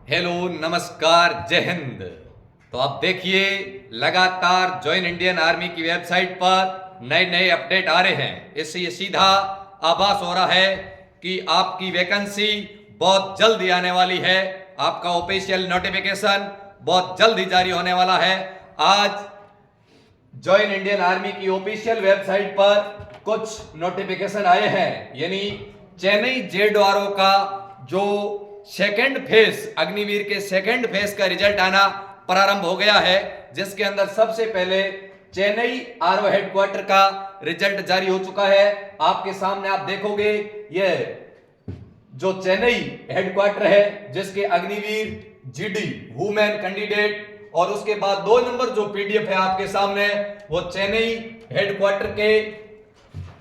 Hello, नमस्कार, जय हिंद। तो आप देखिए, लगातार ज्वाइन इंडियन आर्मी की वेबसाइट पर नए नए अपडेट आ रहे हैं। इससे ये सीधा आभास हो रहा है कि आपकी वैकेंसी बहुत जल्दी आने वाली है। आपका ऑफिशियल नोटिफिकेशन बहुत जल्द ही जारी होने वाला है। आज ज्वाइन इंडियन आर्मी की ऑफिशियल वेबसाइट पर कुछ नोटिफिकेशन आए हैं, यानी चेन्नई जेडआरओ का जो सेकेंड फेज, अग्निवीर के सेकेंड फेज का रिजल्ट आना प्रारंभ हो गया है, जिसके अंदर सबसे पहले चेन्नई आरओ हेडक्वार्टर का रिजल्ट जारी हो चुका है। आपके सामने आप देखोगे ये जो चेन्नई हेडक्वार्टर है, जिसके अग्निवीर जीडी वुमेन कैंडिडेट, और उसके बाद 2 नंबर जो पीडीएफ है आपके सामने, वो चेन्नई हेडक्वार्टर के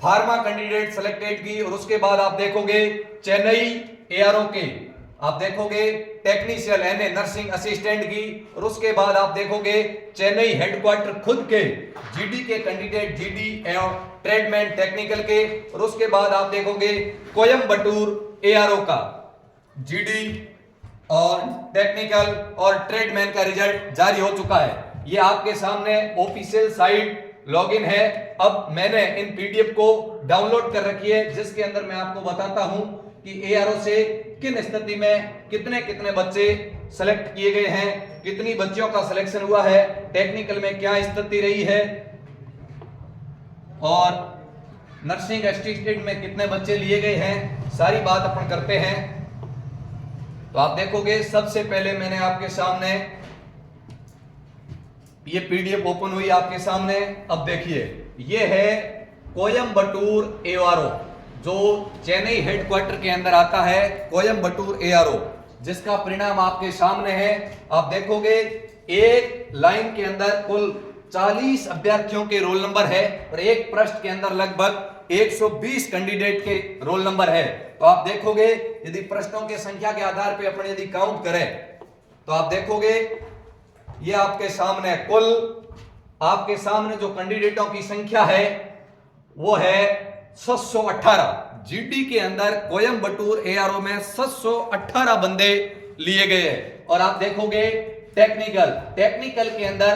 फार्मा कैंडिडेट सिलेक्टेड की, और उसके बाद आप देखोगे चेन्नई एआरओ के, आप देखोगे टेक्नीशियन एनए नर्सिंग असिस्टेंट की, और उसके बाद आप देखोगे चेन्नई हेडक्वार्टर खुद के जीडी के कैंडिडेट, जीडी एवं ट्रेडमैन टेक्निकल के, और उसके बाद आप देखोगे कोयम्बटूर एआरओ का जीडी और टेक्निकल और ट्रेडमैन का रिजल्ट जारी हो चुका है। ये आपके सामने ऑफिशियल साइट लॉगिन है। अब मैंने इन पीडीएफ को डाउनलोड कर रखी है, जिसके अंदर मैं आपको बताता हूं कि एआरओ से किन स्थिति में कितने कितने बच्चे सेलेक्ट किए गए हैं, कितनी बच्चियों का सिलेक्शन हुआ है, टेक्निकल में क्या स्थिति रही है, और नर्सिंग असिस्टेंट में कितने बच्चे लिए गए हैं, सारी बात अपन करते हैं। तो आप देखोगे, सबसे पहले मैंने आपके सामने ये पीडीएफ ओपन हुई आपके सामने। अब देखिए, ये है कोयम्बटूर एआरओ, जो चेन्नई हेडक्वार्टर के अंदर आता है, कोयम्बटूर एआरओ, जिसका परिणाम आपके सामने है। आप देखोगे एक लाइन के अंदर कुल 40 अभ्यर्थियों के रोल नंबर है, और एक पृष्ठ के अंदर लगभग 120 कैंडिडेट के रोल नंबर है। तो आप देखोगे, यदि प्रश्नों की संख्या के आधार पर अपन यदि काउंट करें, तो आप देखोगे ये आपके सामने कुल, आपके सामने जो कैंडिडेटों की संख्या है वो है 718। जीडी के अंदर कोयम्बटूर एआरओ में 718 बंदे लिए गए हैं। और आप देखोगे टेक्निकल के अंदर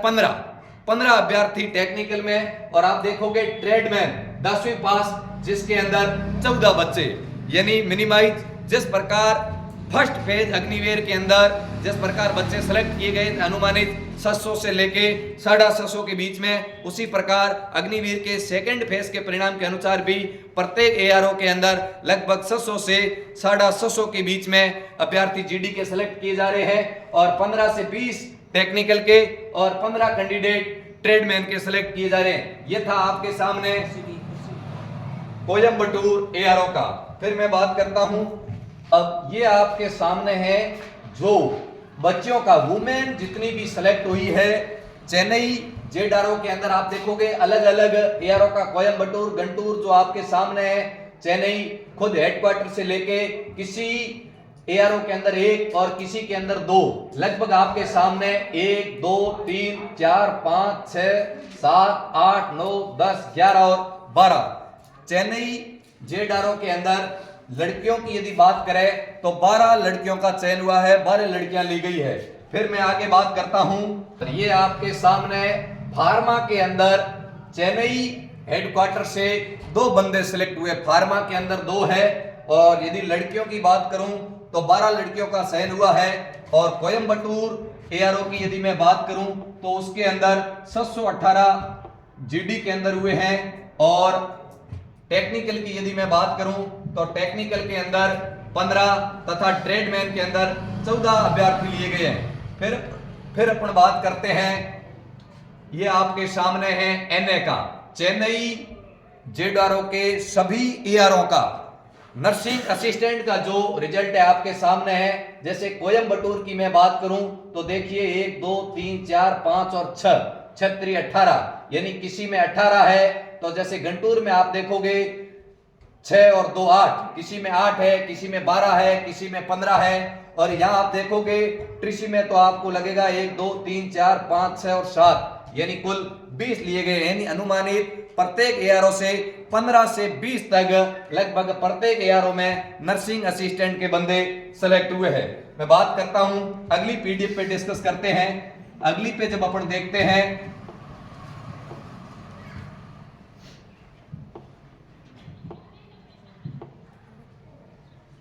15 अभ्यर्थी टेक्निकल में, और आप देखोगे ट्रेडमैन 10वीं पास, जिसके अंदर 14 बच्चे, यानी मिनिमाइज जिस प्रकार फर्स्ट फेज अग्निवीर के अंदर जिस प्रकार बच्चे सेलेक्ट किए गए अनुमानित 700 से लेके 750 के बीच में, उसी प्रकार अग्निवीर के सेकंड फेज के परिणाम के अनुसार भी प्रत्येक एआरओ के अंदर लगभग 700 से 750 के बीच में अभ्यर्थी जीडी के सेलेक्ट किए जा रहे हैं, और 15 से 20 टेक्निकल के और 15 कैंडिडेट ट्रेडमैन के सिलेक्ट किए जा रहे हैं। यह था आपके सामने कोयम्बटूर एआरओ का। फिर मैं बात करता हूं, अब ये आपके सामने है जो बच्चियों का वुमेन जितनी भी सिलेक्ट हुई है चेन्नई जेडआरओ के अंदर, आप देखोगे अलग अलग एआरओ का कोयम्बटूर, गंटूर जो आपके सामने है, चेन्नई खुद हेडक्वार्टर से लेके किसी एआरओ के अंदर 1 और किसी के अंदर 2, लगभग आपके सामने 1 2 3 4 5 6 7 8 9 10 11 और 12 चेन्नई जेडआरओ के अंदर लड़कियों की यदि बात करें तो 12 लड़कियों का चयन हुआ है, 12 लड़कियां ली गई है। फिर मैं आगे बात करता हूं, तो ये आपके सामने फार्मा के अंदर चेन्नई हेडक्वार्टर से 2 बंदे सिलेक्ट हुए, फार्मा के अंदर 2 है, और यदि लड़कियों की बात करूं तो 12 लड़कियों का चयन हुआ है। और कोयम्बटूर एआरओ की यदि मैं बात करूं तो उसके अंदर 718 जीडी के अंदर हुए हैं, और टेक्निकल की यदि मैं बात करूं तो टेक्निकल के अंदर 15 तथा ट्रेडमैन के अंदर 14 अभ्यर्थी लिए गए हैं। फिर अपन बात करते हैं, ये आपके सामने है एनए का, चेन्नई जेडआरओ के सभी एआरओ का नर्सिंग असिस्टेंट का जो रिजल्ट है आपके सामने है। जैसे कोयम्बटूर की मैं बात करूं तो देखिए 1 2 3 4 5 और 6 18, यानी किसी में 18 है। तो जैसे गंटूर में आप देखोगे 6 और 2 8, किसी में 8 है, किसी में 12 है, किसी में 15 है, और यहां आप देखोगे ट्रिशी में तो आपको लगेगा 1 2 3 4 5 6 और 7, यानी कुल 20 लिए गए, यानी अनुमानित प्रत्येक एआरओ से 15 से 20 तक लगभग प्रत्येक एआरओ में नर्सिंग असिस्टेंट के बंदे सेलेक्ट हुए हैं। मैं बात करता हूं, अगली पीडीएफ पे डिस्कस करते हैं। अगली पे जब अपन देखते हैं,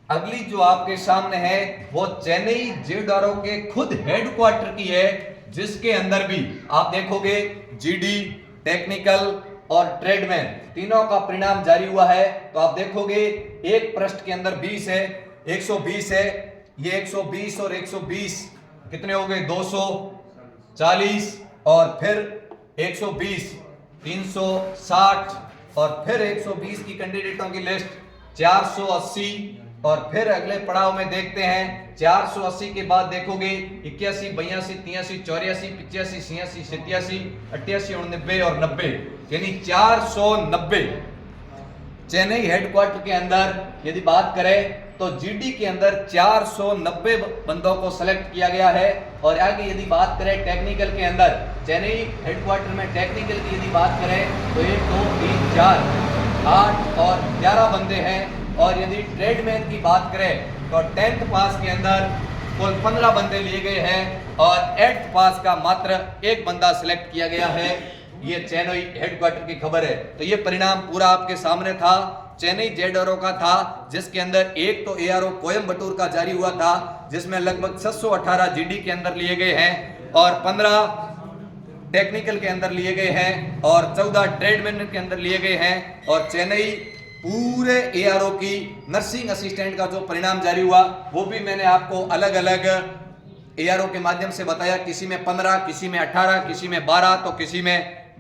अगली जो आपके सामने है वो चेन्नई जेडआरओ के खुद हेडक्वार्टर की है, जिसके अंदर भी आप देखोगे जीडी, टेक्निकल और ट्रेडमैन तीनों का परिणाम जारी हुआ है। तो आप देखोगे एक पृष्ठ के अंदर 20 है, 120 है, ये 120 और 120 कितने हो गए 240, और फिर 120 360, और फिर 120 की कैंडिडेटों की लिस्ट 480, और फिर अगले पड़ाव में देखते हैं 480 के बाद देखोगे 81, 82, 83, 84, 85, 86, 87, 88, 89 और 90, यानी 490 चेन्नई हेडक्वार्टर के अंदर यदि बात करें तो जीडी के अंदर 490 बंदों को सेलेक्ट किया गया है। और आगे यदि बात करें टेक्निकल के अंदर, चेन्नई हेडक्वार्टर में टेक्निकल की यदि बात करें तो 1 2 3 4 8 और 11 बंदे हैं। और यदि ट्रेडमैन की बात करें तो 10th पास के अंदर कुल 15 बंदे लिए गए हैं और 8th पास का मात्र एक बंदा सिलेक्ट किया गया है। ये चेन्नई हेडक्वार्टर की खबर है। तो ये परिणाम पूरा आपके सामने था, चेन्नई जेडआरओ का था, जिसके अंदर एक तो एआरओ कोयम्बटूर का जारी हुआ था, जिसमें लगभग 618 जीडी के अंदर लिए गए हैं और 15 टेक्निकल के अंदर लिए गए हैं और 14 ट्रेडमैन के अंदर लिए गए हैं। और चेन्नई पूरे एआरओ की नर्सिंग असिस्टेंट का जो परिणाम जारी हुआ वो भी मैंने आपको अलग अलग एआरओ के माध्यम से बताया, किसी में 15, किसी में 18, किसी में 12 तो किसी में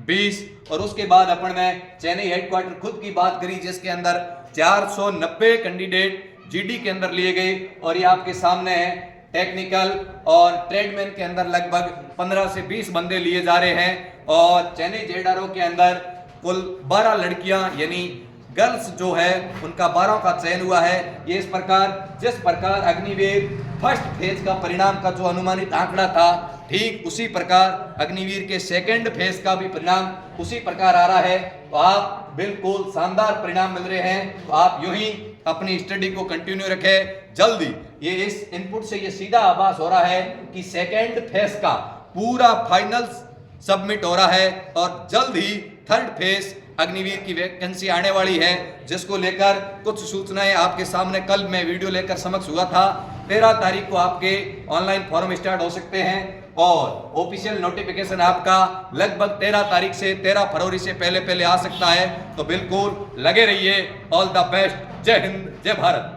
20। और उसके बाद अपन ने चेन्नई हेडक्वार्टर खुद की बात करी, जिसके अंदर 490 कैंडिडेट जीडी के अंदर लिए गए और ये आपके सामने है। टेक्निकल और ट्रेडमैन के अंदर लगभग 15 से 20 बंदे लिए जा रहे हैं और चेन्नई जेडआरओ के अंदर कुल 12 लड़कियां यानी गर्ल्स जो है उनका 12 का चयन हुआ है। ये इस प्रकार, जिस प्रकार अग्निवीर फर्स्ट फेज का परिणाम का जो अनुमानित आंकड़ा था, ठीक उसी प्रकार अग्निवीर के सेकंड फेज का भी परिणाम उसी प्रकार आ रहा है। तो आप बिल्कुल शानदार परिणाम मिल रहे हैं। तो आप यूं ही अपनी स्टडी को कंटिन्यू रखें। जल्दी ये इस इनपुट से ये सीधा आभास हो रहा है कि सेकंड फेज का पूरा फाइनल सबमिट हो रहा है और जल्द ही थर्ड फेज अग्निवीर की वैकेंसी आने वाली है, जिसको लेकर कुछ सूचनाएं आपके सामने कल मैं वीडियो लेकर समक्ष हुआ था। 13 तारीख को आपके ऑनलाइन फॉर्म स्टार्ट हो सकते हैं और ऑफिशियल नोटिफिकेशन आपका लगभग 13 तारीख से 13 फरवरी से पहले पहले आ सकता है। तो बिल्कुल लगे रहिए। All the best. जय हिंद, जय भारत।